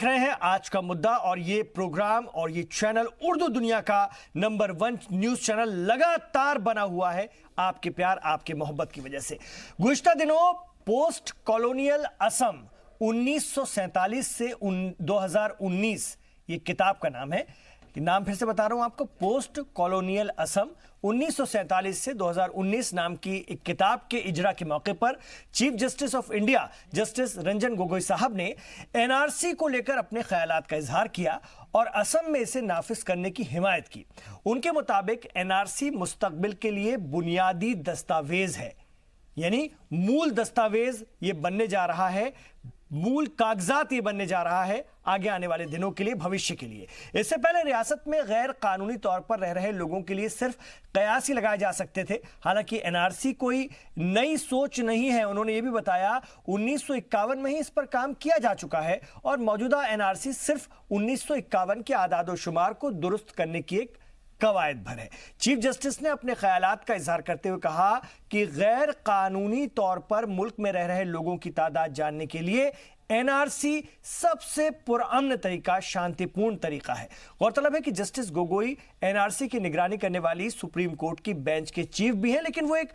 रहे हैं आज का मुद्दा और ये प्रोग्राम और ये चैनल उर्दू दुनिया का नंबर 1 न्यूज चैनल लगातार बना हुआ है आपके प्यार आपके मोहब्बत की वजह से। गुज़िश्ता दिनों पोस्ट कॉलोनियल असम 1947 से 2019 ये किताब का नाम है। नाम फिर से बता रहा हूं आपको, पोस्ट कॉलोनियल असम 1947 से 2019 नाम की एक किताब के इजरा के मौके पर chief justice of India justice Ranjan Gogoi साहब ने एनआरसी को लेकर अपने ख्यालात का इजहार किया और असम में इसे नाफिज करने की हिमायत की। उनके मुताबिक एनआरसी मुस्तकबिल के लिए बुनियादी दस्तावेज है, यानी मूल दस्तावेज ये बनने जा रहा है, मूल कागजात ये बनने जा रहा है आगे आने वाले दिनों के लिए, भविष्य के लिए। इससे पहले रियासत में गैर कानूनी तौर पर रह रहे लोगों के लिए सिर्फ कयास ही लगाए जा सकते थे। हालांकि एनआरसी कोई नई सोच नहीं है। उन्होंने ये भी बताया 1951 में ही इस पर काम किया जा चुका है और मौजूदा एनआरसी सिर्फ 1951 के आदाद-ओ-शुमार को दुरुस्त करने की एक कवायद भर है। चीफ जस्टिस ने अपने ख्यालात का इजहार करते हुए कहा कि गैर कानूनी तौर पर मुल्क में रह रहे लोगों की तादाद जानने के लिए एनआरसी सबसे पुरअमन तरीका, शांतिपूर्ण तरीका है। गौरतलब है कि जस्टिस गोगोई एनआरसी की निगरानी करने वाली सुप्रीम कोर्ट की बेंच के चीफ भी हैं, लेकिन वो एक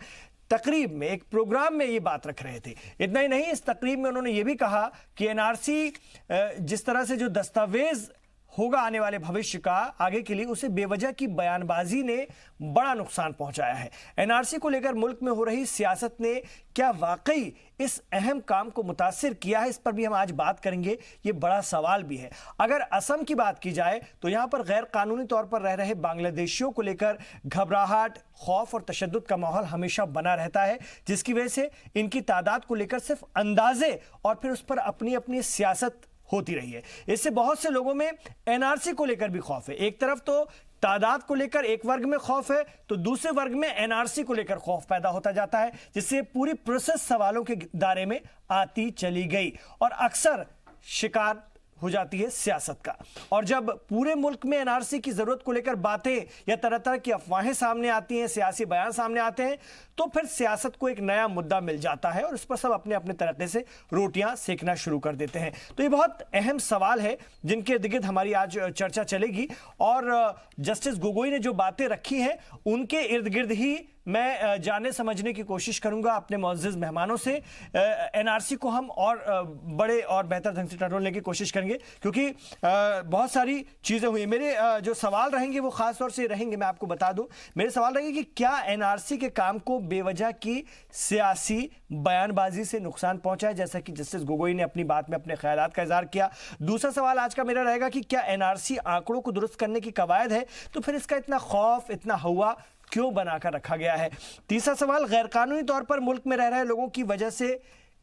तकरीब में, एक प्रोग्राम में ये बात रख रहे थे। इतना ही नहीं, इस तकरीब में उन्होंने ये भी कहा कि एनआरसी जिस तरह से जो दस्तावेज होगा आने वाले भविष्य का आगे के लिए, उसे बेवजह की बयानबाजी ने बड़ा नुकसान पहुंचाया है। एनआरसी को लेकर मुल्क में हो रही सियासत ने क्या वाकई इस अहम काम को मुतासिर किया है, इस पर भी हम आज बात करेंगे। ये बड़ा सवाल भी है। अगर असम की बात की जाए तो यहां पर गैर कानूनी तौर पर रह रहे बांग्लादेशियों को लेकर घबराहट, खौफ और तशद्दुद का माहौल हमेशा बना रहता है, जिसकी वजह से इनकी तादाद को लेकर सिर्फ अंदाजे और फिर उस पर अपनी अपनी सियासत होती रही है। इससे बहुत से लोगों में एनआरसी को लेकर भी खौफ है। एक तरफ तो तादाद को लेकर एक वर्ग में खौफ है, तो दूसरे वर्ग में एनआरसी को लेकर खौफ पैदा होता जाता है, जिससे पूरी प्रोसेस सवालों के दायरे में आती चली गई और अक्सर शिकार हो जाती है सियासत का। और जब पूरे मुल्क में एनआरसी की जरूरत को लेकर बातें या तरह तरह की अफवाहें सामने आती हैं, सियासी बयान सामने आते हैं, तो फिर सियासत को एक नया मुद्दा मिल जाता है और उस पर सब अपने अपने तरीके से रोटियां सेकना शुरू कर देते हैं। तो ये बहुत अहम सवाल है जिनके इर्द गिर्द हमारी आज चर्चा चलेगी और जस्टिस गोगोई ने जो बातें रखी हैं उनके इर्द गिर्द ही मैं जानने समझने की कोशिश करूंगा अपने मुअज़्ज़िज़ मेहमानों से। एनआरसी को हम और बड़े और बेहतर ढंग से टटोलने की कोशिश करेंगे, क्योंकि बहुत सारी चीज़ें हुई। मेरे जो सवाल रहेंगे वो ख़ास तौर से रहेंगे, मैं आपको बता दूं, मेरे सवाल रहेंगे कि क्या एनआरसी के काम को बेवजह की सियासी बयानबाजी से नुकसान पहुंचा है, जैसा कि जस्टिस गोगोई ने अपनी बात में अपने ख्यालात का इजहार किया। दूसरा सवाल आज का मेरा रहेगा कि क्या एनआरसी आंकड़ों को दुरुस्त करने की कवायद है, तो फिर इसका इतना खौफ, इतना हवा क्यों बनाकर रखा गया है। तीसरा सवाल, गैर कानूनी तौर पर मुल्क में रह रहे लोगों की वजह से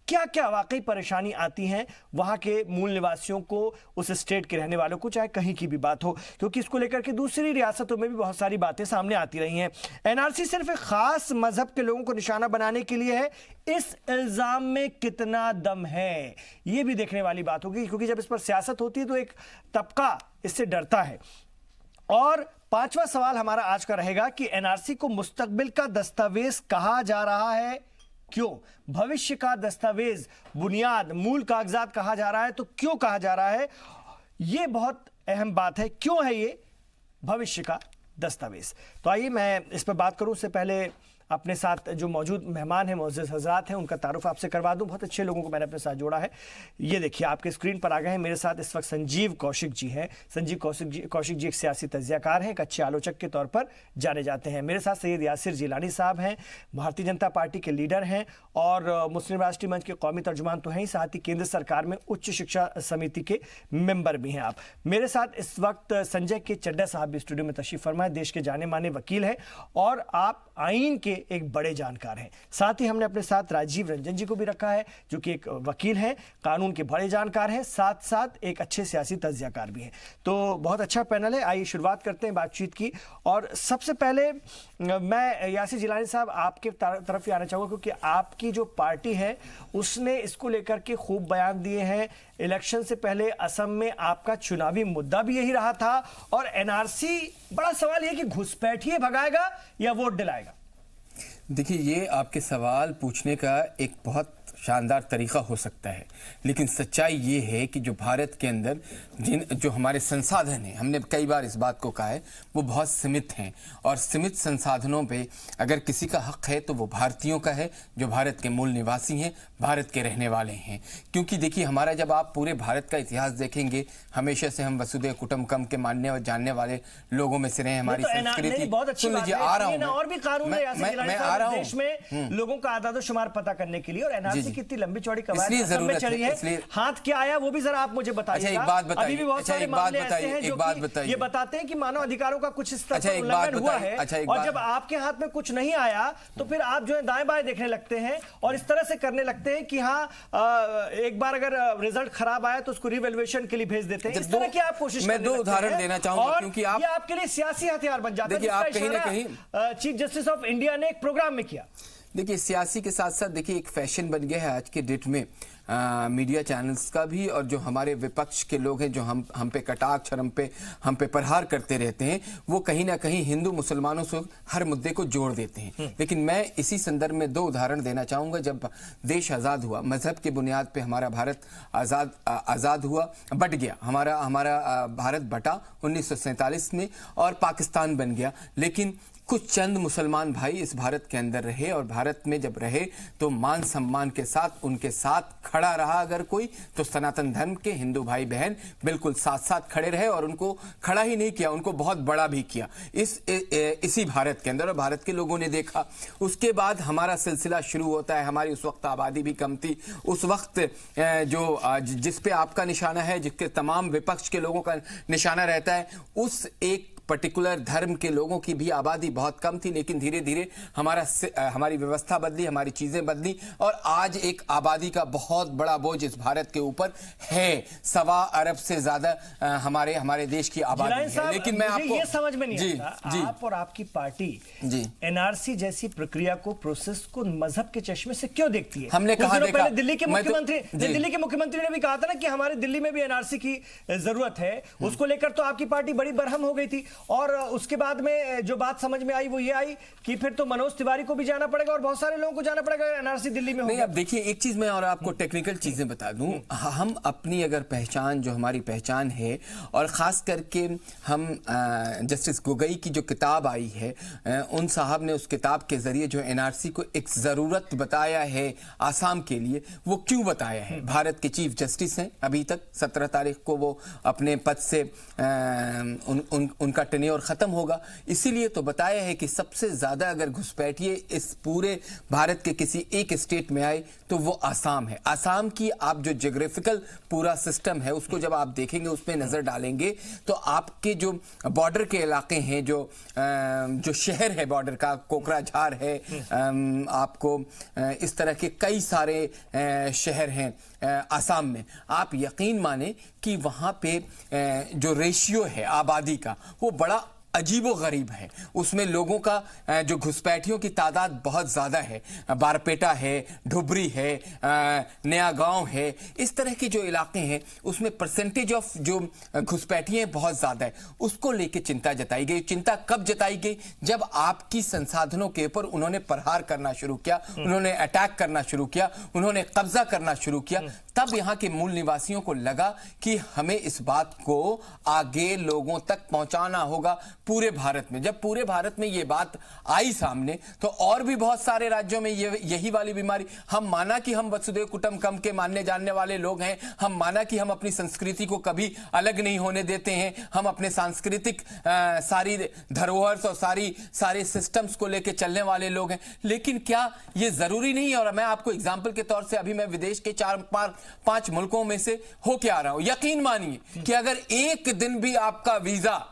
क्या क्या वाकई परेशानी आती हैं वहां के मूल निवासियों को, उस स्टेट के रहने वालों को, चाहे कहीं की भी बात हो, क्योंकि इसको लेकर के दूसरी रियासतों में भी बहुत सारी बातें सामने आती रही हैं। एनआरसी सिर्फ एक खास मजहब के लोगों को निशाना बनाने के लिए है, इस इल्जाम में कितना दम है, ये भी देखने वाली बात होगी, क्योंकि जब इस पर सियासत होती है तो एक तबका इससे डरता है। और पांचवा सवाल हमारा आज का रहेगा कि एनआरसी को मुस्तकबिल का दस्तावेज कहा जा रहा है, क्यों? भविष्य का दस्तावेज, बुनियाद, मूल कागजात कहा जा रहा है, तो क्यों कहा जा रहा है? यह बहुत अहम बात है, क्यों है ये भविष्य का दस्तावेज? तो आइए मैं इस पर बात करूं। उससे पहले अपने साथ जो मौजूद मेहमान हैं, मुअज़्ज़िज़ हज़रात हैं, उनका तारुफ आपसे करवा दूं। बहुत अच्छे लोगों को मैंने अपने साथ जोड़ा है। ये देखिए आपके स्क्रीन पर आ गए हैं। मेरे साथ इस वक्त संजीव कौशिक जी हैं। संजीव कौशिक जी एक सियासी तज्ज़ियाकार हैं, एक अच्छे आलोचक के तौर पर जाने जाते हैं। मेरे साथ सैयद यासिर जिलानी साहब हैं, भारतीय जनता पार्टी के लीडर हैं और मुस्लिम राष्ट्रीय मंच के कौमी तर्जुमान तो हैं ही, साथ ही केंद्र सरकार में उच्च शिक्षा समिति के मेंबर भी हैं आप। मेरे साथ इस वक्त संजय के चड्डा साहब भी स्टूडियो में तशरीफ फरमा है, देश के जाने माने वकील हैं और आप आइन के एक बड़े जानकार हैं। साथ ही हमने अपने साथ राजीव रंजन जी को भी रखा है, जो कि एक वकील हैं, कानून के बड़े जानकार हैं, साथ साथ एक अच्छे सियासी तज्ज़ियाकार भी हैं। तो बहुत अच्छा पैनल है। आइए शुरुआत करते हैं बातचीत की। और सबसे पहले मैं यासिर जिलानी साहब आपके तरफ ही आना चाहूँगा, क्योंकि आपकी जो पार्टी है उसने इसको लेकर के खूब बयान दिए हैं। इलेक्शन से पहले असम में आपका चुनावी मुद्दा भी यही रहा था और एनआरसी, बड़ा सवाल यह कि घुसपैठिए भगाएगा या वोट दिलाएगा? देखिए, ये आपके सवाल पूछने का एक बहुत शानदार तरीका हो सकता है, लेकिन सच्चाई ये है कि जो भारत के अंदर जो हमारे संसाधन हैं, हमने कई बार इस बात को कहा है, वो बहुत सीमित हैं। और सीमित संसाधनों पे अगर किसी का हक है तो वो भारतीयों का है, जो भारत के मूल निवासी हैं, भारत के रहने वाले हैं। क्योंकि देखिए, हमारा जब आप पूरे भारत का इतिहास देखेंगे, हमेशा से हम वसुधैव कुटुंबकम के मानने और जानने वाले लोगों में से रहे। हमारी संस्कृति, बहुत अच्छी बात है, आ रहा हूं और भी कानून है मैं आ रहा हूं देश में लोगों का आदाद-ओ-शुमार पता करने के लिए, और एनआरसी की इतनी लंबी चौड़ी कवायद इसलिए जरूरत चली है। हाथ क्या आया वो भी जरा आप मुझे बताइएगा। अच्छा, एक बात बताइए। अभी भी बहुत सारे मामले ऐसे हैं जो बताइए, ये बताते हैं कि मानव अधिकारों का कुछ स्तर पर उल्लंघन हुआ है, और जब आपके हाथ में कुछ नहीं आया तो फिर आप जो है दाएं बाएं देखने लगते हैं और इस तरह से करने लगते हैं कि हाँ, एक बार अगर रिजल्ट खराब आया तो उसको रिवैल्यूएशन के लिए भेज देते हैं। इस तरह की आप कोशिश, मैं 2 उदाहरण देना चाहूंगा, क्योंकि आप, ये आपके लिए सियासी हथियार बन जाता है। देखिए, आप कहीं ना कहीं चीफ जस्टिस ऑफ इंडिया ने एक प्रोग्राम में किया। देखिए, सियासी के साथ साथ देखिए एक फैशन बन गया है आज के डेट में मीडिया चैनल्स का भी, और जो हमारे विपक्ष के लोग हैं जो हम पे कटाक्ष और हम पे प्रहार करते रहते हैं, वो कहीं ना कहीं हिंदू मुसलमानों से हर मुद्दे को जोड़ देते हैं। लेकिन मैं इसी संदर्भ में 2 उदाहरण देना चाहूंगा। जब देश आज़ाद हुआ, मजहब के बुनियाद पे हमारा भारत आज़ाद हुआ, बट गया, हमारा भारत बटा 1947 में और पाकिस्तान बन गया। लेकिन कुछ चंद मुसलमान भाई इस भारत के अंदर रहे, और भारत में जब रहे तो मान सम्मान के साथ उनके साथ खड़ा रहा। अगर कोई तो सनातन धर्म के हिंदू भाई बहन बिल्कुल साथ साथ खड़े रहे, और उनको खड़ा ही नहीं किया, उनको बहुत बड़ा भी किया इसी भारत के अंदर, और भारत के लोगों ने देखा। उसके बाद हमारा सिलसिला शुरू होता है। हमारी उस वक्त आबादी भी कम थी। उस वक्त जिस पे आपका निशाना है, जिसके तमाम विपक्ष के लोगों का निशाना रहता है, उस एक पर्टिकुलर धर्म के लोगों की भी आबादी बहुत कम थी। लेकिन धीरे धीरे हमारी व्यवस्था बदली, हमारी चीजें बदली, और आज एक आबादी का बहुत बड़ा बोझ इस भारत के ऊपर है। 1.25 अरब से ज्यादा हमारे देश की आबादी है। लेकिन मैं आपको ये समझ में नहीं आता, आप और आपकी पार्टी एनआरसी जैसी प्रक्रिया को, प्रोसेस को मजहब के चश्मे से क्यों देखती है? हमने कहा देखा, दिल्ली के मुख्यमंत्री ने भी कहा था ना कि हमारे दिल्ली में भी एनआरसी की जरूरत है। उसको लेकर तो आपकी पार्टी बड़ी बरहम हो गई थी, और उसके बाद में जो बात समझ में आई वो ये आई कि फिर तो मनोज तिवारी को भी जाना पड़ेगा और बहुत सारे लोगों को जाना पड़ेगा एनआरसी दिल्ली में। नहीं, अब देखिए, एक चीज मैं और आपको टेक्निकल चीजें बता दूं। हम अपनी अगर पहचान, जो हमारी पहचान है, और खास करके हम जस्टिस गोगोई की जो किताब आई है, उन साहब ने उस किताब के जरिए जो एनआरसी को एक जरूरत बताया है आसाम के लिए, वो क्यों बताया है? भारत के चीफ जस्टिस हैं, अभी तक 17 तारीख को वो अपने पद से उनका टेन्योर खत्म होगा। इसीलिए तो बताया है कि सबसे ज्यादा अगर घुसपैठिए इस पूरे भारत के किसी एक स्टेट में आए तो वो आसाम है। आसाम की आप जो ज्योग्राफिकल पूरा सिस्टम है उसको जब आप देखेंगे, उस पर नजर डालेंगे, तो आपके जो बॉर्डर के इलाके हैं, जो शहर है बॉर्डर का, कोकराझार है, आपको इस तरह के कई सारे शहर हैं आसाम में। आप यकीन माने कि वहां पे जो रेशियो है आबादी का, वो बड़ा अजीबो गरीब है। उसमें लोगों का जो घुसपैठियों की तादाद बहुत ज्यादा है। बारपेटा है, ढुबरी है, नया गांव है, इस तरह के जो इलाके हैं उसमें परसेंटेज ऑफ जो घुसपैठिए बहुत ज्यादा है। उसको लेके चिंता जताई गई। चिंता कब जताई गई? जब आपकी संसाधनों के ऊपर उन्होंने प्रहार करना शुरू किया, उन्होंने अटैक करना शुरू किया, उन्होंने कब्जा करना शुरू किया। तब यहाँ के मूल निवासियों को लगा कि हमें इस बात को आगे लोगों तक पहुंचाना होगा पूरे भारत में। जब पूरे भारत में ये बात आई सामने, तो और भी बहुत सारे राज्यों में यही वाली बीमारी। हम माना कि हम वसुधैव कुटुंबकम के मानने जानने वाले लोग हैं, हम माना कि हम अपनी संस्कृति को कभी अलग नहीं होने देते हैं, हम अपने सांस्कृतिक सारी धरोहर और सारे सिस्टम्स को लेकर चलने वाले लोग हैं। लेकिन क्या ये जरूरी नहीं है? और मैं आपको एग्जाम्पल के तौर से, अभी मैं विदेश के 4-5 मुल्कों में से होके आ रहा हूं। यकीन मानिए कि अगर एक दिन भी आपका वीजा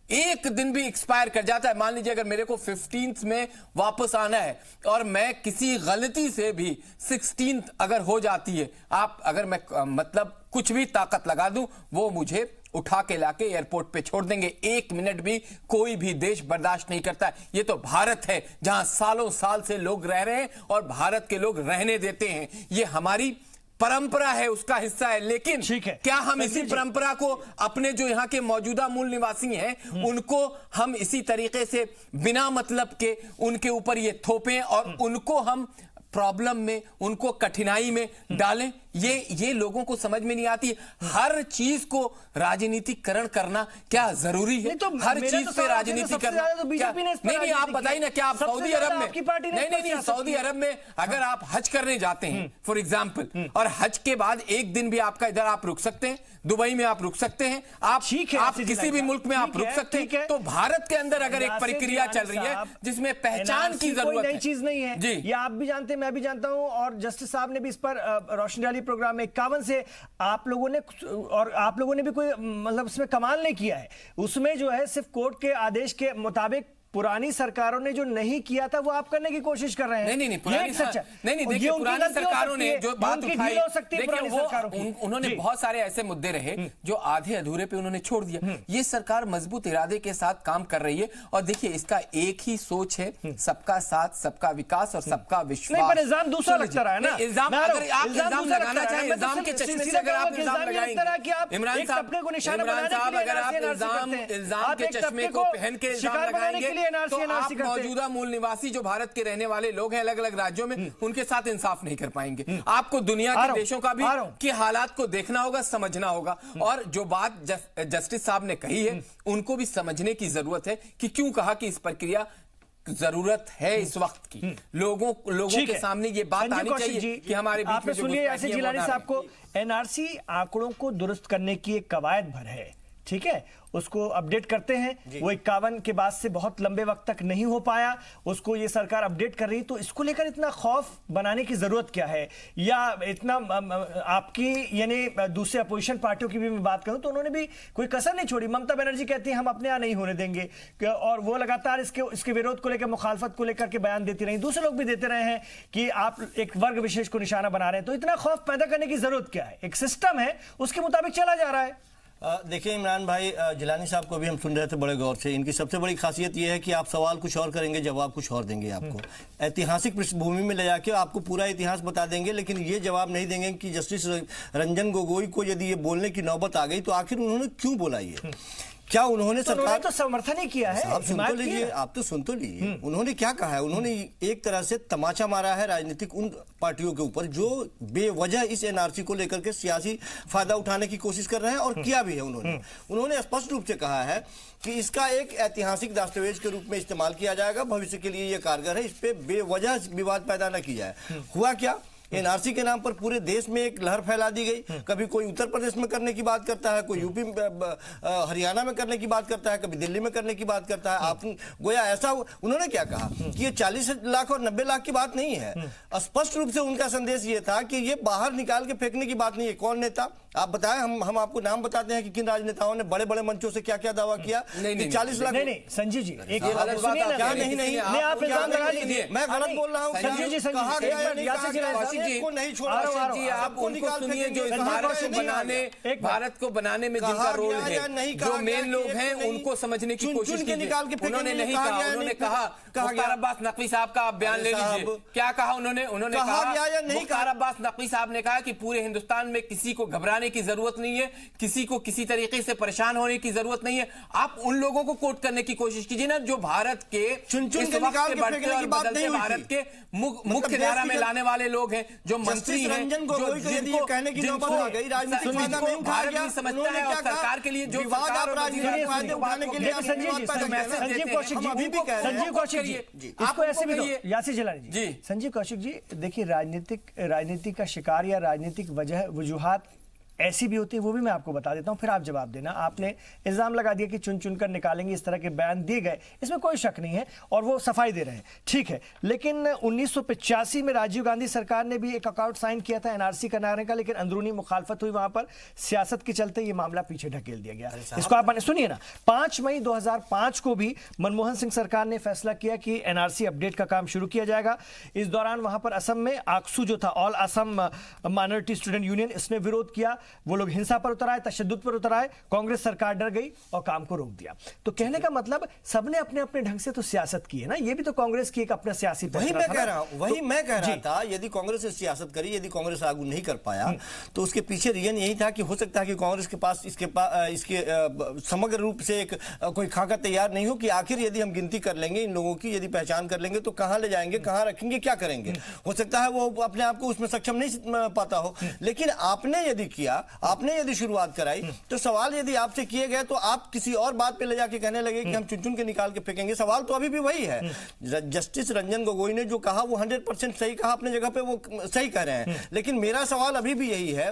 एक दिन भी एक्सपायर कर जाता है, मान लीजिए अगर मेरे को 15th में वापस आना है और मैं किसी गलती से भी 16th अगर हो जाती है, अगर मैं मतलब कुछ भी ताकत लगा दूं, वो मुझे उठा के लाके एयरपोर्ट पे छोड़ देंगे। 1 मिनट भी कोई भी देश बर्दाश्त नहीं करता है। ये तो भारत है जहां सालों साल से लोग रह रहे हैं और भारत के लोग रहने देते हैं। ये हमारी परंपरा है, उसका हिस्सा है। लेकिन क्या हम इसी परंपरा को अपने जो यहाँ के मौजूदा मूल निवासी हैं उनको हम इसी तरीके से बिना मतलब के उनके ऊपर ये थोपें और उनको हम प्रॉब्लम में, उनको कठिनाई में डालें। ये लोगों को समझ में नहीं आती। हर चीज को राजनीतिकरण करना क्या जरूरी है? तो हर चीज पे राजनीति करना नहीं, आप बताइए ना, क्या आप सऊदी अरब में नहीं, सऊदी अरब में अगर आप हज करने जाते हैं फॉर एग्जाम्पल, और हज के बाद एक दिन भी आपका इधर आप रुक सकते हैं, दुबई में आप रुक सकते हैं, आप किसी भी मुल्क में आप रुक सकते हैं। तो भारत के अंदर अगर एक प्रक्रिया चल रही है जिसमें पहचान की जरूरत है, नई चीज नहीं है जी, ये आप भी जानते हैं, मैं भी जानता हूं, और जस्टिस साहब ने भी इस पर रोशनी डाली प्रोग्राम में 51 से आप लोगों ने भी कोई मतलब उसमें कमाल नहीं किया है। उसमें जो है सिर्फ कोर्ट के आदेश के मुताबिक पुरानी सरकारों ने जो नहीं किया था वो आप करने की कोशिश कर रहे हैं। नहीं, देखिए पुरानी सरकारों ने जो बात उठाई, उन्होंने बहुत सारे ऐसे मुद्दे रहे जो आधे अधूरे पे उन्होंने छोड़ दिया। ये सरकार मजबूत इरादे के साथ काम कर रही है, और देखिए इसका एक ही सोच है, सबका साथ, सबका विकास और सबका विश्वास। पर इल्जाम दूसरा लगता रहा है ना, इल्जाम अगर आप इल्जाम लगाना चाहें, इल्जाम के चश्मे से अगर आप इल्जाम लगाएंगे, इमरान साहब अगर आप इल्जाम के चश्मे को पहन के इल्जाम लगाएंगे तो आप मौजूदा मूल निवासी जो भारत के रहने वाले लोग हैं अलग अलग राज्यों में, उनके साथ इंसाफ नहीं कर पाएंगे। आपको दुनिया के देशों का भी की हालात को देखना होगा, समझना होगा, और जो बात जस्टिस साहब ने कही है उनको भी समझने की जरूरत है कि क्यों कहा कि इस प्रक्रिया जरूरत है इस वक्त की। लोगों के सामने ये बात आनी चाहिए कि हमारे बीच में जो सुनिए यासिर जिलानी साहब को, एनआरसी आंकड़ों को दुरुस्त करने की एक कवायद भर है, ठीक है, उसको अपडेट करते हैं। वो 51 के बाद से बहुत लंबे वक्त तक नहीं हो पाया, उसको ये सरकार अपडेट कर रही, तो इसको लेकर इतना खौफ बनाने की जरूरत क्या है? या इतना आपकी यानी दूसरे अपोजिशन पार्टियों की भी मैं बात करूं तो उन्होंने भी कोई कसर नहीं छोड़ी। ममता बनर्जी कहती है हम अपने यहाँ नहीं होने देंगे, और वो लगातार इसके विरोध को लेकर, मुखालफत को लेकर के बयान देती रही, दूसरे लोग भी देते रहे हैं कि आप एक वर्ग विशेष को निशाना बना रहे हैं। तो इतना खौफ पैदा करने की जरूरत क्या है? एक सिस्टम है, उसके मुताबिक चला जा रहा है। देखिए इमरान भाई, जिलानी साहब को भी हम सुन रहे थे बड़े गौर से। इनकी सबसे बड़ी खासियत यह है कि आप सवाल कुछ और करेंगे, जवाब कुछ और देंगे। आपको ऐतिहासिक पृष्ठभूमि में ले जाके आपको पूरा इतिहास बता देंगे, लेकिन ये जवाब नहीं देंगे कि जस्टिस रंजन गोगोई को यदि ये बोलने की नौबत आ गई तो आखिर उन्होंने क्यों बोला ये? क्या उन्होंने सरकार तो समर्थन ही किया है? आप सुन तो लीजिए, आप तो सुन तो लीजिए। उन्होंने क्या कहा है? उन्होंने एक तरह से तमाचा मारा है राजनीतिक उन पार्टियों के ऊपर जो बेवजह इस एनआरसी को लेकर के सियासी फायदा उठाने की कोशिश कर रहे हैं, और किया भी है। उन्होंने स्पष्ट रूप से कहा है कि इसका एक ऐतिहासिक दस्तावेज के रूप में इस्तेमाल किया जाएगा, भविष्य के लिए यह कारगर है, इस पे बेवजह विवाद पैदा न की जाए। हुआ क्या? एनआरसी के नाम पर पूरे देश में एक लहर फैला दी गई। कभी कोई उत्तर प्रदेश में करने की बात करता है, कोई यूपी हरियाणा में करने की बात करता है, कभी दिल्ली में करने की बात करता है। आप गोया ऐसा, उन्होंने क्या कहा कि ये 40 लाख और 90 लाख की बात नहीं है। स्पष्ट रूप से उनका संदेश ये था कि ये बाहर निकाल के फेंकने की बात नहीं है। कौन नेता आप बताएं, हम आपको नाम बताते हैं कि किन राजनेताओं ने बड़े बड़े मंचों से क्या क्या दावा किया। 40 लाख नहीं संजीव जी, एक क्या नहीं आप इल्जाम लगा लीजिए, मैं गलत बोल रहा हूँ। संजीव जी, कहा गया या नहीं कहा गया को नहीं छोड़ा जी, आप उनको सुनिए जो भारत को बनाने में जिनका रोल है, जो मेन लोग हैं, उनको समझने की कोशिश कीजिए। उन्होंने नहीं कहा, उन्होंने कहा मुख्तार अब्बास नकवी साहब का आप बयान ले लीजिए। क्या कहा उन्होंने कहा, मुख्तार अब्बास नकवी साहब ने कहा कि पूरे हिंदुस्तान में किसी को घबराने की जरूरत नहीं है, किसी को किसी तरीके से परेशान होने की जरूरत नहीं है। आप उन लोगों को कोट करने की कोशिश कीजिए ना जो भारत के बढ़ते और बदलते भारत के मुख्य धारा में लाने वाले लोग हैं, जो मंत्री हैं, जो कहने की नौबत आ गई, राजनीतिक फायदा नहीं उठाया गया, समझता है, और सरकार के लिए जो संजीव कौशिक जी, इसको ऐसे भी यासिर जिलानी जी, संजीव कौशिक जी, देखिए राजनीति का शिकार या राजनीतिक वजूहात ऐसी भी होती है, वो भी मैं आपको बता देता हूं, फिर आप जवाब देना। आपने इल्जाम लगा दिया कि चुन चुनकर निकालेंगे, इस तरह के बयान दिए गए, इसमें कोई शक नहीं है, और वो सफाई दे रहे हैं, ठीक है। लेकिन 1985 में राजीव गांधी सरकार ने भी एक अकाउंट साइन किया था एनआरसी कराने का, लेकिन अंदरूनी मुखालफत हुई वहां पर, सियासत के चलते ये मामला पीछे ढकेल दिया गया। इसको आप सुनिए ना, 5 मई 2005 को भी मनमोहन सिंह सरकार ने फैसला किया कि एनआरसी अपडेट का काम शुरू किया जाएगा। इस दौरान वहां पर असम में आक्सू जो था, all Assam minority student union, इसने विरोध किया। वो लोग हिंसा पर उतर आए, तशद्दुद पर उतर आए, कांग्रेस सरकार डर गई और काम को रोक दिया। तो कहने का मतलब सबने अपने अपने ढंग से तो सियासत की है ना, ये भी तो कांग्रेस की एक अपना सियासी वही फैसला मैं था कह ना। रहा हूं, वही मैं कह रहा था, यदि कांग्रेस ने सियासत करी, यदि कांग्रेस लागू नहीं कर पाया तो उसके पीछे रीजन यही था कि हो सकता है कि कांग्रेस के पास इसके समग्र रूप से एक कोई खाका तैयार नहीं हो कि आखिर यदि हम गिनती कर लेंगे इन लोगों की, यदि पहचान कर लेंगे तो कहां ले जाएंगे, कहां रखेंगे, क्या करेंगे। हो सकता है वो अपने आप को उसमें सक्षम नहीं पाता हो, लेकिन आपने यदि किया, आपने यदि शुरुआत कराई, तो सवाल यदि आपसे किए गए तो आप किसी और बात पे ले जाके कहने लगे कि हम चुन चुन के निकाल के फेंकेंगे। सवाल तो अभी भी वही है। जस्टिस रंजन गोगोई ने जो कहा वो 100% सही कहा, अपने जगह पे वो सही कह रहे हैं, लेकिन मेरा सवाल अभी भी यही है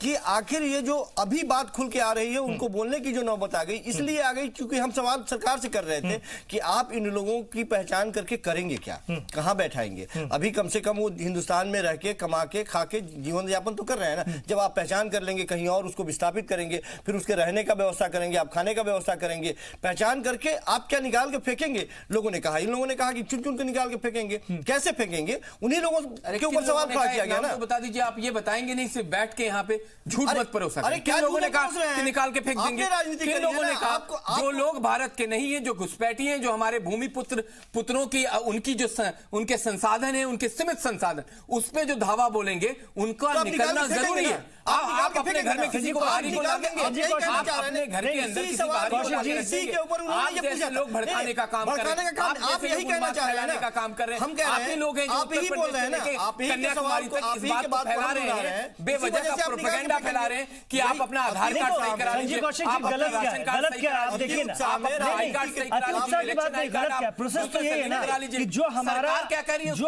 कि आखिर ये जो अभी बात खुल के आ रही है, उनको बोलने की जो नौबत आ गई, इसलिए आ गई क्योंकि हम सवाल सरकार से कर रहे थे कि आप इन लोगों की पहचान करके करेंगे क्या, कहां बैठाएंगे। अभी कम से कम वो हिंदुस्तान में रह के, कमा के, खा के जीवन यापन तो कर रहे हैं ना। जब आप पहचान कर लेंगे कहीं और, उसको विस्थापित करेंगे, फिर उसके रहने का व्यवस्था करेंगे, आप खाने का व्यवस्था करेंगे, पहचान करके आप क्या निकाल के फेंकेंगे। लोगों ने कहा, इन लोगों ने कहा कि चुन चुन के निकाल के फेंकेंगे। कैसे फेंकेंगे, उन्हीं लोगों के ऊपर सवाल खड़ा किया गया ना। बता दीजिए, आप ये बताएंगे नहीं, सिर्फ बैठ के यहाँ पे झूठ मत परोसा। अरे क्या लोगों ने कहा कि निकाल के फेंक देंगे, किन लोगों ने कहा जो लोग भारत के नहीं है, जो घुसपैठी हैं, जो हमारे भूमि पुत्रों की उनकी जो उनके संसाधन है, उनके सीमित संसाधन, उस पे जो धावा बोलेंगे, उनका निकलना जरूरी है। आप अपने घर में किसी को बाहरी को ला देंगे, आप अपने घर के अंदर किसी बाहरी को लाके रखेंगे, आप जैसे लोग भड़काने का काम कर रहे हैं, आप यही कहना चाह रहे हैं का काम कर रहे हैं। आप ही लोग हैं जो उत्तर प्रदेश से लेके कन्याकुमारी तक इस बात को फैला रहे हैं, बेवजह का प्रोपेगेंडा फैला रहे हैं कि आप अपना आधार कार्ड सही करा लीजिए, आप गलत क्या है, आप देखिए ना, आप अपना आई कार्ड सही करा लीजिए, इलेक्शन आई कार्ड आप प्रोसेस तो ये है ना कि जो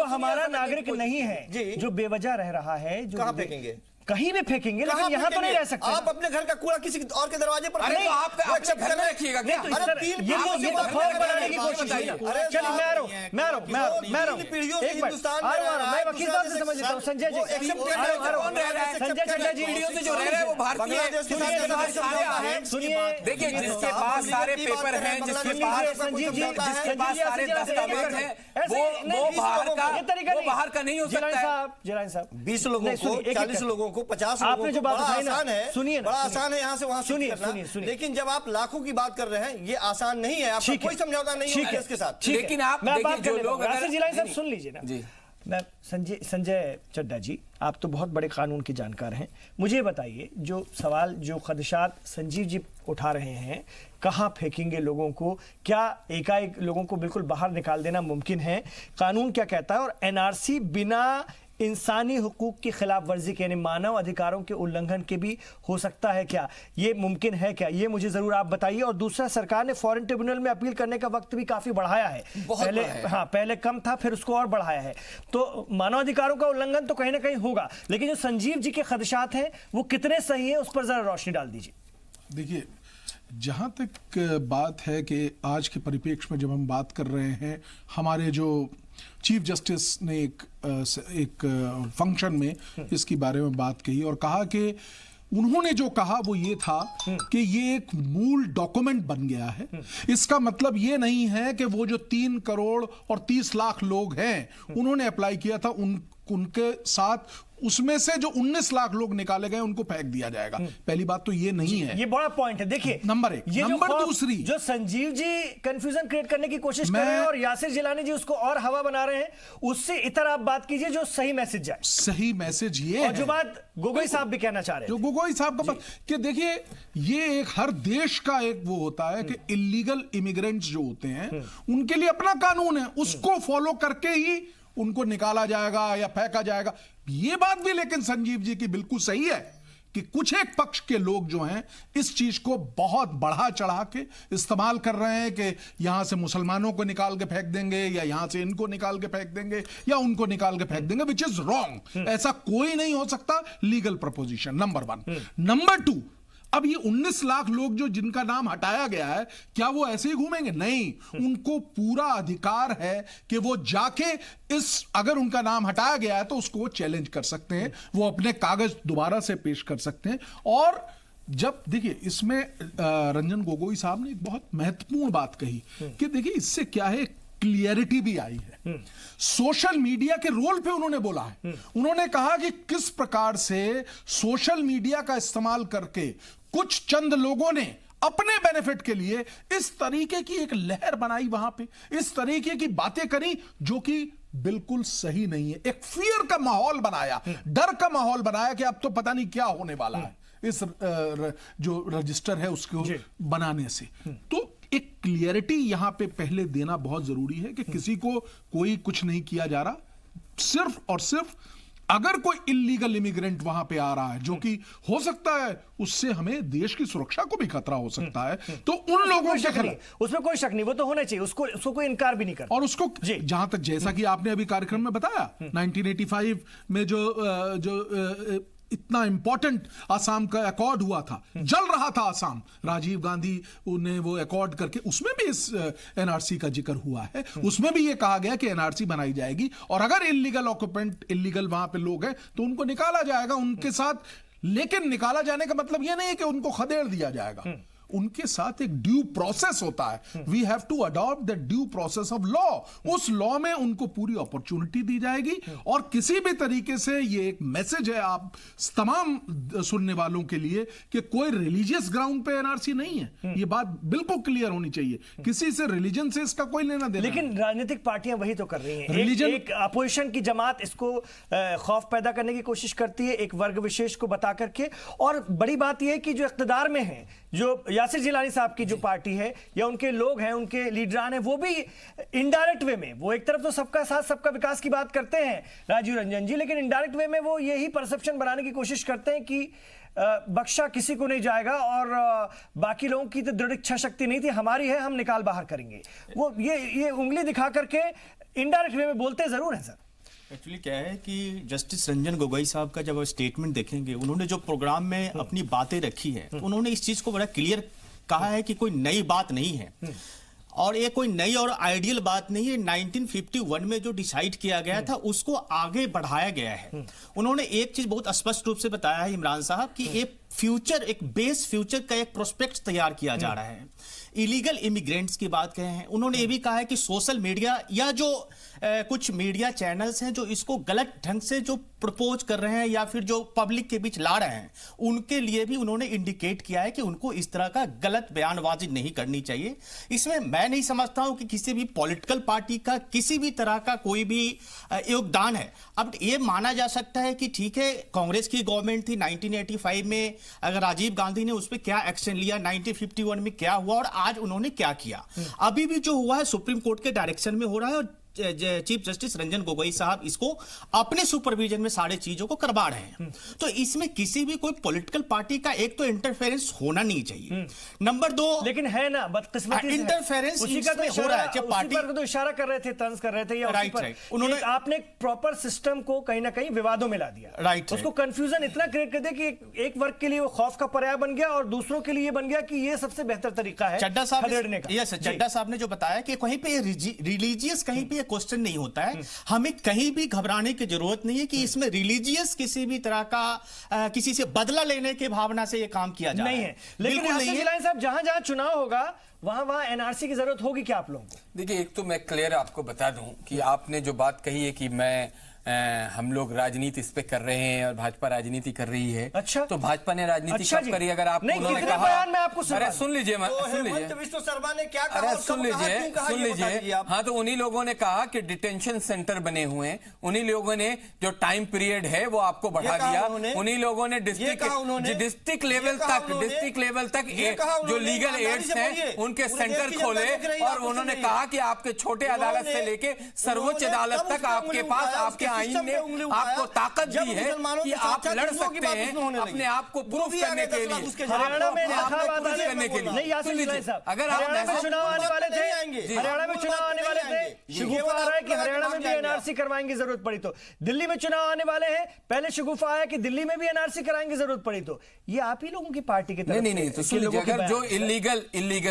हमारा नागरिक नहीं है, जो बेवजह रह रहा है, जो कहां फेंकेंगे, कहीं भी फेंकेंगे, लेकिन यहाँ तो नहीं रह सकते। आप अपने घर का कूड़ा किसी और के दरवाजे पर, अरे तो आप अपने घर में रखिएगा क्या? ये तो खौफ बनाने की कोशिश है। चलिए मैं आ रहा हूँ मैं वकील साहब से समझ लेता हूँ। संजय चड्डा जी पीढ़ियों से जो रह रहे हैं वो भारतीय है। सुनिए, देखिए, जिसके पास सारे पेपर हैं, जिसके पास सारे दस्तावेज हैं, वो बाहर का नहीं हो सकता। जिलानी साहब 20 लोगों को, 40 लोगों को, 50 लोगों को, बड़ा आसान है, सुनिए, बड़ा आसान है यहाँ से वहां सुनिए। लेकिन जब आप लाखों की बात कर रहे हैं, ये आसान नहीं है, आपका कोई समझौता नहीं है इसके साथ। लेकिन आप देखिए, जो लोग जिलानी साहब सुन लीजिए ना जी। मैं संजय चड्डा जी, आप तो बहुत बड़े कानून के जानकार हैं, मुझे बताइए, जो सवाल, जो खदशात संजीव जी उठा रहे हैं, कहाँ फेंकेंगे लोगों को, क्या एकाएक लोगों को बिल्कुल बाहर निकाल देना मुमकिन है, कानून क्या कहता है, और एनआरसी बिना इंसानी हुकूक की खिलाफ वर्जी के, यानी मानव अधिकारों के उल्लंघन के भी हो सकता है क्या, ये मुमकिन है क्या, ये मुझे जरूर आप बताइए। और दूसरा, सरकार ने फॉरेन ट्रिब्यूनल में अपील करने का वक्त भी काफी बढ़ाया है, पहले कम था, फिर उसको और बढ़ाया है। तो मानव अधिकारों का उल्लंघन तो कहीं ना कहीं होगा, लेकिन जो संजीव जी के खदशात हैं वो कितने सही है, उस पर जरा रोशनी डाल दीजिए। देखिए, जहाँ तक बात है कि आज के परिप्रेक्ष्य में जब हम बात कर रहे हैं, हमारे जो चीफ जस्टिस ने एक फंक्शन में इसके बारे में बात कही और कहा कि उन्होंने जो कहा वो ये था कि ये एक मूल डॉक्यूमेंट बन गया है। इसका मतलब ये नहीं है कि वो जो 3 करोड़ और 30 लाख लोग हैं, उन्होंने अप्लाई किया था, उनके साथ उसमें से जो 19 लाख लोग निकाले गए उनको फेंक दिया जाएगा। पहली बात तो ये नहीं है, ये बड़ा पॉइंट है। देखिए, नंबर 1। नंबर दूसरी, जो संजीव जी कंफ्यूजन क्रिएट करने की कोशिश कर रहे हैं और यासिर जिलानी जी उसको और हवा बना रहे हैं, उससे इतर आप बात कीजिए जो सही मैसेज जाए। सही मैसेज ये और जो बात गोगोई साहब भी कहना चाह रहे हैं, जो गोगोई साहब का बात कि देखिए, ये एक हर देश का एक वो होता है कि इलीगल इमिग्रेंट्स जो होते हैं उनके लिए अपना कानून है, उसको फॉलो करके ही उनको निकाला जाएगा या फेंका जाएगा। ये बात भी लेकिन संजीव जी की बिल्कुल सही है कि कुछ एक पक्ष के लोग जो हैं इस चीज को बहुत बढ़ा चढ़ा के इस्तेमाल कर रहे हैं कि यहां से मुसलमानों को निकाल के फेंक देंगे या यहां से इनको निकाल के फेंक देंगे या उनको निकाल के फेंक देंगे, विच इज रॉन्ग। ऐसा कोई नहीं हो सकता लीगल प्रपोजिशन, नंबर 1। नंबर 2, अब ये 19 लाख लोग जो जिनका नाम हटाया गया है, क्या वो ऐसे ही घूमेंगे? नहीं, उनको पूरा अधिकार है कि वो जाके अगर उनका नाम हटाया गया है तो उसको वो चैलेंज कर सकते हैं, वो अपने कागज दोबारा से पेश कर सकते हैं। और जब देखिए, इसमें रंजन गोगोई साहब ने एक बहुत महत्वपूर्ण बात कही कि देखिए, इससे क्या है, क्लियरिटी भी आई है। सोशल मीडिया के रोल पे उन्होंने बोला है। उन्होंने कहा कि किस प्रकार से सोशल मीडिया का इस्तेमाल करके कुछ चंद लोगों ने अपने बेनिफिट के लिए इस तरीके की एक लहर बनाई, वहां पे इस तरीके की बातें करी जो कि बिल्कुल सही नहीं है। एक फियर का माहौल बनाया, डर का माहौल बनाया कि अब तो पता नहीं क्या होने वाला है इस जो रजिस्टर है उसको बनाने से। तो एक क्लियरिटी यहां पे पहले देना बहुत जरूरी है कि किसी को कोई कुछ नहीं किया जा रहा, सिर्फ और सिर्फ अगर कोई इलीगल इमिग्रेंट वहां पे आ रहा है जो कि हो सकता है उससे हमें देश की सुरक्षा को भी खतरा हो सकता है, तो उन लोगों के खिलाफ उसमें कोई शक नहीं, वो तो होना चाहिए, उसको कोई इनकार भी नहीं करता। और उसको जहां तक जैसा कि आपने अभी कार्यक्रम में बताया 1985 में जो इतना इंपॉर्टेंट आसाम का अकॉर्ड हुआ था, जल रहा था आसाम, राजीव गांधी ने वो अकॉर्ड करके उसमें भी इस एनआरसी का जिक्र हुआ है। उसमें भी ये कहा गया कि एनआरसी बनाई जाएगी और अगर इलीगल ऑक्यूपेंट, इलीगल वहां पे लोग हैं तो उनको निकाला जाएगा उनके साथ। लेकिन निकाला जाने का मतलब ये नहीं है कि उनको खदेड़ दिया जाएगा, उनके साथ एक ड्यू प्रोसेस होता है। We have to adopt the due process of law. उस लॉ में उनको पूरी अपॉर्चुनिटी दी जाएगी और किसी भी तरीके से ये एक मैसेज है आप तमाम सुनने वालों के लिए कि कोई रिलीजियस ग्राउंड पे एनआरसी नहीं है। ये बात बिल्कुल क्लियर होनी चाहिए, किसी से रिलीजन से इसका कोई लेना देना। लेकिन राजनीतिक पार्टियां वही तो कर रही हैं। रिलीजन एक अपोजिशन की जमात इसको खौफ पैदा करने की कोशिश करती है एक वर्ग विशेष को बता करके। और बड़ी बात यह है कि जो इख्तिदार में है, जो यासिर जिलानी साहब की जो पार्टी है या उनके लोग हैं, उनके लीडरान हैं, वो भी इनडायरेक्ट वे में, वो एक तरफ तो सबका साथ सबका विकास की बात करते हैं राजीव रंजन जी, लेकिन इनडायरेक्ट वे में वो यही परसेप्शन बनाने की कोशिश करते हैं कि बख्शा किसी को नहीं जाएगा और बाकी लोगों की तो दृढ़ इच्छा शक्ति नहीं थी, हमारी है, हम निकाल बाहर करेंगे। वो ये उंगली दिखा करके इनडायरेक्ट वे में बोलते जरूर हैं सर। एक्चुअली क्या है कि जस्टिस रंजन गोगोई साहब का जब स्टेटमेंट देखेंगे, उन्होंने जो प्रोग्राम में अपनी बातें रखी है तो उन्होंने इस चीज को बड़ा क्लियर कहा है कि कोई नई बात नहीं है और ये कोई नई और आइडियल बात नहीं है। 1951 में जो डिसाइड किया गया था उसको आगे बढ़ाया गया है। उन्होंने एक चीज बहुत स्पष्ट रूप से बताया है इमरान साहब कि एक फ्यूचर, एक बेस फ्यूचर का एक प्रोस्पेक्ट तैयार किया जा रहा है। इलीगल इमिग्रेंट्स की बात कहे हैं, उन्होंने ये भी कहा है कि सोशल मीडिया या जो कुछ मीडिया चैनल्स हैं जो इसको गलत ढंग से जो प्रपोज कर रहे हैं या फिर जो पब्लिक के बीच ला रहे हैं, उनके लिए भी उन्होंने इंडिकेट किया है कि उनको इस तरह का गलत बयानबाजी नहीं करनी चाहिए। इसमें मैं नहीं समझता हूं कि किसी भी पॉलिटिकल पार्टी का किसी भी तरह का कोई भी योगदान है। अब ये माना जा सकता है कि ठीक है, कांग्रेस की गवर्नमेंट थी 1985 में, अगर राजीव गांधी ने उस पर क्या एक्शन लिया, 1951 में क्या हुआ और आज उन्होंने क्या किया। अभी भी जो हुआ है सुप्रीम कोर्ट के डायरेक्शन में हो रहा है और चीफ जस्टिस रंजन गोगोई साहब इसको अपने सुपरविजन में सारे चीजों को करवा रहे हैं। तो इसमें किसी भी कोई पॉलिटिकल पार्टी का एक तो इंटरफेरेंस होना नहीं चाहिए। नंबर 2, लेकिन है ना बदकिस्मती इंटरफेरेंस उसी का तो हो रहा है। जब पार्टी पर तो इशारा कर रहे थे, तंज कर रहे थे या राइट, उन्होंने आपने प्रॉपर सिस्टम को कहीं ना कहीं विवादों में ला दिया। राइट, उसको कंफ्यूजन इतना क्रिएट कर दिया कि एक वर्ग के लिए वो खौफ का पर्याय बन गया और दूसरों के लिए बन गया कि ये सबसे बेहतर तरीका है चड्डा साहब खदेड़ने का। चड्डा साहब ने जो बताया कि कहीं पे रिलीजियस कहीं पे क्वेश्चन नहीं होता है। हमें कहीं भी घबराने की जरूरत नहीं है कि इसमें रिलीजियस किसी भी तरह का किसी से बदला लेने की भावना से यह काम किया जा रहा है। लेकिन यासिर जिलानी साहब, जहां जहां चुनाव होगा वहां एनआरसी की जरूरत होगी क्या आप लोगों को? देखिए, एक तो मैं क्लियर आपको बता दूं कि आपने जो बात कही है कि हम लोग राजनीति इस पे कर रहे हैं और भाजपा राजनीति कर रही है। अच्छा, तो भाजपा ने राजनीति कब करी? अगर आप उन्होंने कहा, बयान में आपको अरे सुन लीजिए, विश्व शर्मा ने क्या कहा? अरे सुन लीजिए। हाँ, तो उन्हीं लोगों ने कहा कि डिटेंशन सेंटर बने हुए हैं, उन्हीं लोगों ने जो टाइम पीरियड है वो आपको बढ़ा दिया, उन्हीं लोगों ने डिस्ट्रिक्ट लेवल तक जो लीगल एड्स हैं उनके सेंटर खोले और उन्होंने कहा कि आपके छोटे अदालत से लेके सर्वोच्च अदालत तक आपके पास, आपके आईन ने आपको ताकत दी है कि आप लड़ सकते हैं अपने आप को प्रूफ करने के लिए। हरियाणा में नहीं, यासिर जिलानी साहब, अगर आप चुनाव आने वाले थे, हरियाणा में चुनाव आने वाले थे, शगुफा आ रहा है कि हरियाणा में भी एनआरसी करवाएंगे जरूरत पड़ी तो, दिल्ली में चुनाव आने वाले हैं, पहले शगुफा आया कि दिल्ली में भी एनआरसी कराएंगे जरूरत पड़ी तो। ये आप ही लोगों की पार्टी की तरफ नहीं तो सुन लीजिए, अगर जो इलीगल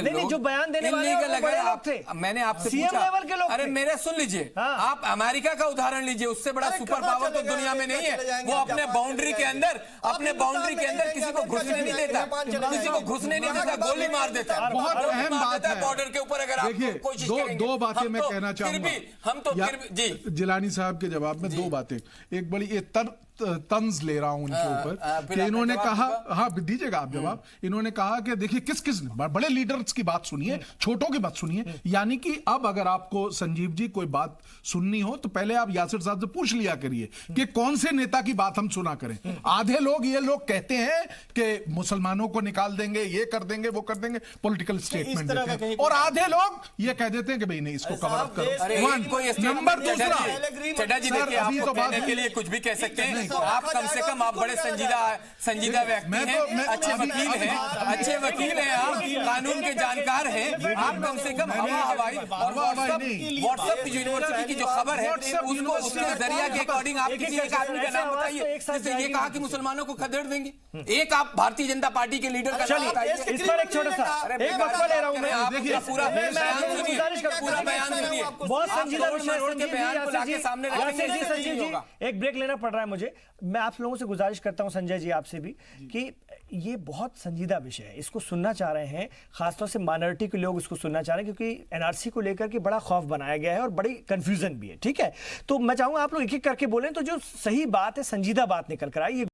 नहीं, जो बयान देने वाले हैं, अगर आप, मैंने आपसे सीएम पूछा, लेवल के लोग अरे थे। मेरे सुन लीजिए, आप अमेरिका का उदाहरण लीजिए, उससे बड़ा सुपर पावर तो दुनिया में नहीं है। वो अपने बाउंड्री के अंदर किसी को घुसने नहीं देता, गोली मार देता है। बहुत अहम बात है बॉर्डर के ऊपर। अगर आप कोशिश करेंगे, दो बातें मैं कहना फिर चाहूंगा। भी हम तो जी जिलानी साहब के जवाब में दो बातें। एक बड़ी ये तंज ले रहा हूं उनके ऊपर कि इन्होंने कहा, हाँ दीजिएगा आप जवाब। इन्होंने कहा कि देखिए किस बड़े लीडर्स की बात सुनिए, छोटों की बात सुनिए। यानी कि अब अगर आपको संजीव जी कोई बात सुननी हो तो पहले आप यासिर साहब से पूछ लिया करिए कि कौन से नेता की बात हम सुना करें। आधे लोग ये लोग कहते हैं कि मुसलमानों को निकाल देंगे, ये कर देंगे, वो कर देंगे, पॉलिटिकल स्टेटमेंट देते हैं, और आधे लोग ये कह देते हैं कि भाई नहीं, इसको कवर अप करो। नंबर दूसरा, चड्ढा जी देखिए, आपको कहने के लिए कुछ भी कह सकते हैं। आप कम से कम आप बड़े संजीदा व्यक्ति हैं, अच्छे वकील हैं, आप कानून के जानकार हैं। आप कम से कम हवाई और व्हाट्सएप यूनिवर्सिटी की जो खबर है उसको, उसके जरिया के अकॉर्डिंग आप किसी एक आदमी का नाम बताइए जिसने ये कहा कि मुसलमानों को खदेड़ देंगे। एक आप भारतीय जनता पार्टी के लीडर का नाम बताइए। इस पर एक छोटा सा एक वक्फा ले रहा हूं मैं। देखिए पूरा बयान सुनिए, बहुत संजीदा विषय के बयान को लाके सामने संजीव जी, एक ब्रेक लेना पड़ रहा है मुझे। मैं आप लोगों से गुजारिश करता हूं, संजय जी आपसे भी, कि ये बहुत संजीदा विषय है, इसको सुनना चाह रहे हैं, खासतौर से माइनॉरिटी के लोग इसको सुनना चाह रहे हैं, क्योंकि एनआरसी को लेकर के बड़ा खौफ बनाया गया है और बड़ी कंफ्यूजन भी है। ठीक है, तो मैं चाहूंगा आप लोग एक एक करके बोलें, तो जो सही बात है, संजीदा बात निकल कर आई।